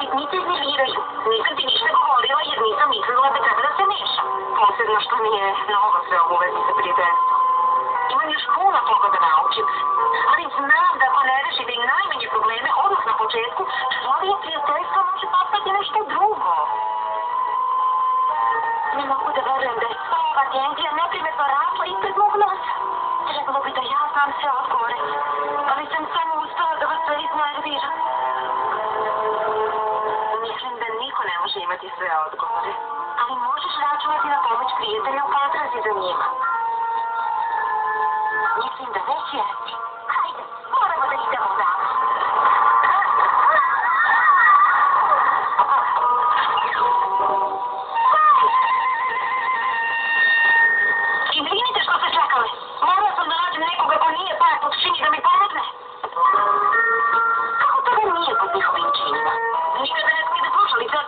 sitnice iznerviraju. Nisam ti ništa govorila jer nisam mislila da treba da se mešam. Posebno što mi je mnogo sve u vezi sa prijateljstvom. Imam još puno toga da naučim. Ali znam da ako ne rešite i najmanje probleme odmah na početku, novije prijateljstvo može postati nešto drugo. Ne mogu da verujem da je ova tenzija neprimetno rasla ispred mog nosa. Trebalo bi da ja znam sve odgovore, ali sam samo uspela da vas sve iznerviram. Mislim da niko ne može imati sve odgovore, ali možeš računati na pomoć prijatelja u potrazi za njima. Mislim da već jesi. Hajde, moramo da idemo odavde. Izvinite što ste čekali. Morala sam da nađem nekoga ko nije pao pod čini da mi pomogne. Kako to da nije pod njihovim činima? Nikada ne smije da slušalice.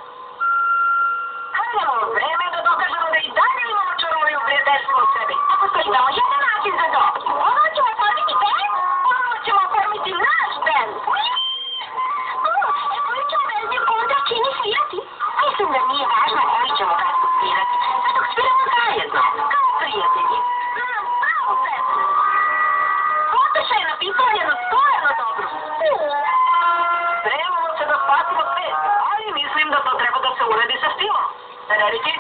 Hajmo, vreme je da dokažemo da i dalje imamo čaroju prijateljstvo u sebi. A postoji samo jedan način za to. Ono ćemo oformiti band, ono ćemo oformiti naš band. Koji ćemo verziju kontra čini svirati? Mislim da nije važno koji ćemo pesmu svirati. Sve dok sviramo zajedno, kao prijatelji. Pravo pesmu. Poteša je napisala jednu stvarno dobru. Spremamo se da spasimo svet, ali mislim da to treba da se uredi sa stilom. Rediti?